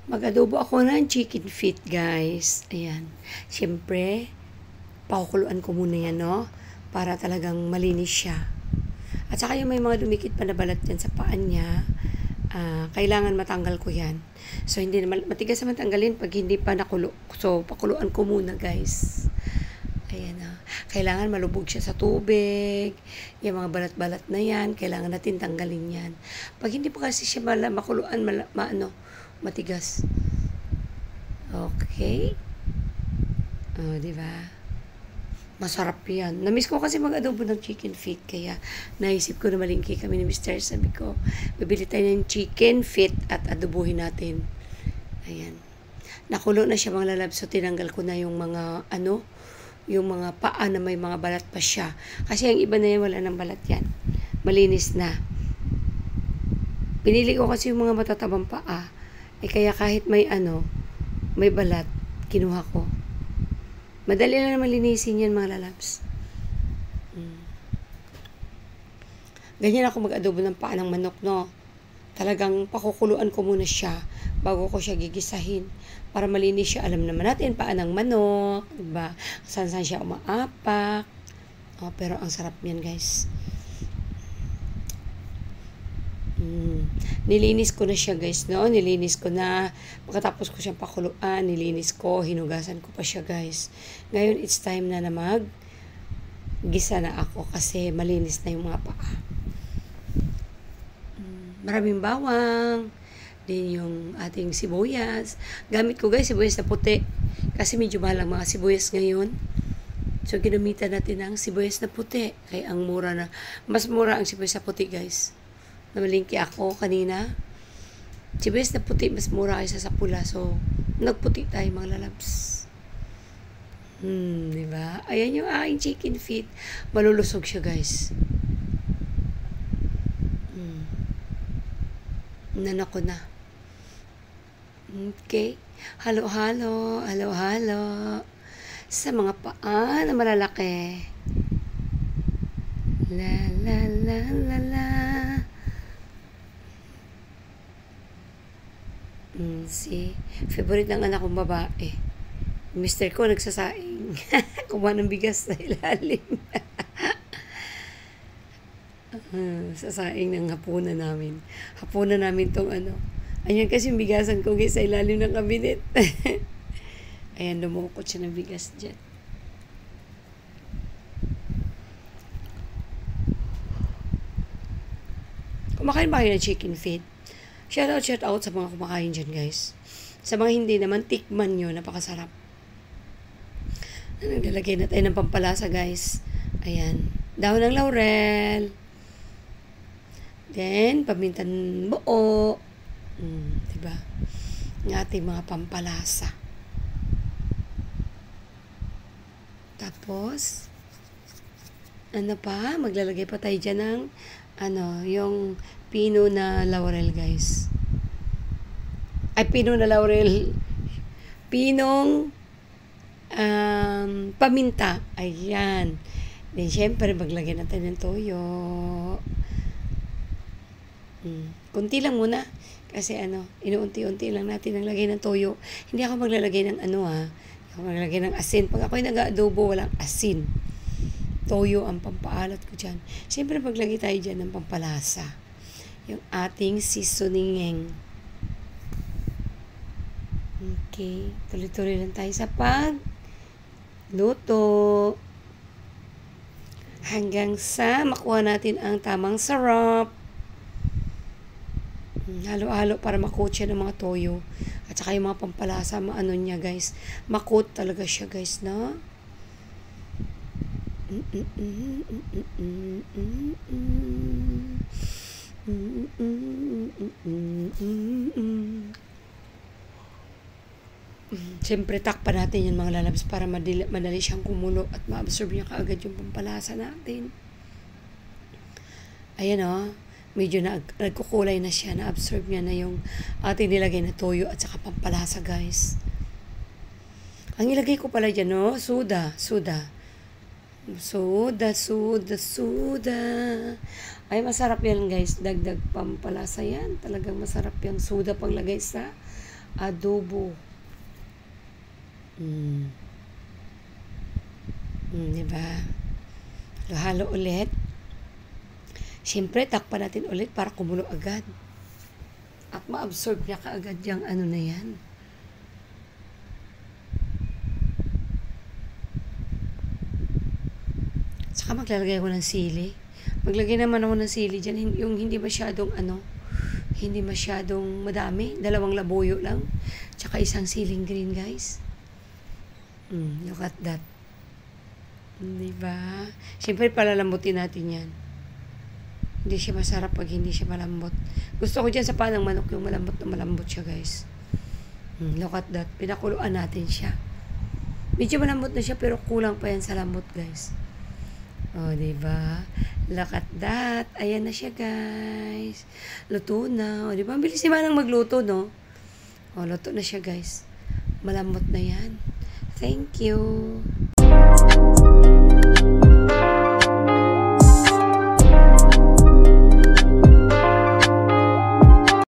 Mag-adobo ako ng chicken feet, guys. Ayan. Siyempre, pakukuluan ko muna yan, no? Para talagang malinis siya. At saka yung may mga dumikit pa na balat yan sa paan niya, kailangan matanggal ko yan. So, hindi naman, matigas naman tanggalin pag hindi pa nakulo. So, pakuluan ko muna, guys. Ayan na. Kailangan malubog siya sa tubig. Yung mga balat-balat na yan, kailangan natin tanggalin yan. Pag hindi pa kasi siya makuluan, matigas. Okay? Diba? Masarap yan. Namiss ko kasi mag-adobo ng chicken feet. Kaya naisip ko na malingki kami ni Mr. Sabi ko, bibili tayo ng chicken feet at adobohin natin. Ayan. Nakulo na siya mga lalab. So, tinanggal ko na yung mga, yung mga paa na may mga balat pa siya. Kasi yung iba na yan, wala ng balat yan. Malinis na. Pinili ko kasi yung mga matatabang paa. Kaya kahit may may balat, kinuha ko. Madali lang naman linisin yan, mga lalabs. Ganyan ako mag-adobo ng paa ng manok, no? Talagang pakukuluan ko muna siya bago ko siya gigisahin. Para malinis siya. Alam naman natin, paa ng manok, diba? Saan siya umaapak. Pero ang sarap yan, guys. Nilinis ko na siya, guys, no? Nilinis ko na. Pagkatapos ko siyang pakuluan, nilinis ko, hinugasan ko pa siya, guys. Ngayon, it's time na gisa na ako kasi malinis na yung mga paa. Maraming bawang. Din yung ating sibuyas. Gamit ko, guys, sibuyas na puti. Kasi medyo mahal ang mga sibuyas ngayon. So, ginamitan natin ang sibuyas na puti. Kaya ang mura na. Mas mura ang sibuyas na puti, guys. Namalingki ako kanina. Sibuyas na puti, mas mura kaysa sa pula. So, nagputi tayo, mga lalabs. Diba? Ayan yung aking chicken feet. Malulusog siya, guys. Nanako na. Okay. Halo-halo. Halo-halo. Sa mga paa na malalaki. La la la la la. Si favorite ng anak kong babae. Mister ko nagsasaing. Kumuha ng bigas sa ilalim. Sasaing ng hapunan namin. Hapunan namin tong Ayan kasi bigasan ko, guys, sa ilalim ng kabinet. Ayan, lumukot siya ng bigas dyan. Kumakain ba kayo ng chicken feet? Shout out sa mga kumakain dyan, guys. Sa mga hindi naman, tikman nyo. Napakasarap. Naglalagay na tayo ng pampalasa, guys. Ayan. Dahon ng laurel. Then, pamintan buo. Diba? Ng ating mga pampalasa. Tapos, maglalagay pa tayo dyan ng yung pino na laurel, guys. Ay, pino na laurel. Pinong paminta. Ayan. Then, syempre, maglagay natin ng toyo. Kunti lang muna. Kasi inuunti-unti lang natin ang lagay ng toyo. Hindi ako maglalagay ng Hindi ako maglalagay ng asin. Pag ako'y nag-adobo, walang asin. Toyo ang pampaalat ko dyan. Siyempre, paglagay tayo dyan ng pampalasa. Yung ating seasoning. Okay. Tuloy-tuloy lang tayo sa pagluto. Hanggang sa makuha natin ang tamang sarap. Halo-halo para makot siya ng mga toyo. At saka yung mga pampalasa, niya, guys. Makot talaga siya, guys, na. Siyempre, takpan natin yung mga lalabs para madali siyang kumulo at ma-absorb niya kaagad yung pampalasa natin. Ayan, medyo nagkukulay na siya, na-absorb niya na yung ating nilagay na toyo at saka pampalasa, guys. Ang ilagay ko pala dyan, Suda. Ay, masarap yan, guys. Dagdag pampalasa yan. Talagang masarap yung suda paglagay sa adobo. Diba? Halo ulit. Siyempre, takpan natin ulit para kumulo agad. At ma-absorb niya kaagad yung ano na yan. Saka maglalagay ako ng sili. Maglagay naman ako ng sili dyan. Yung hindi masyadong hindi masyadong madami. 2 labuyo lang. Tsaka 1 siling green, guys. Look at that. Diba? Siyempre, palalambutin natin yan. Hindi siya masarap pag hindi siya malambot. Gusto ko dyan sa panang manok yung malambot na malambot siya, guys. Look at that. Pinakuluan natin siya. Medyo malambot na siya pero kulang pa yan sa lambot, guys. Oh, diba? Look at that. Ayan na siya, guys. Luto na. O, diba? Ang bilis si Manang magluto, no? O, luto na siya, guys. Malambot na yan. Thank you.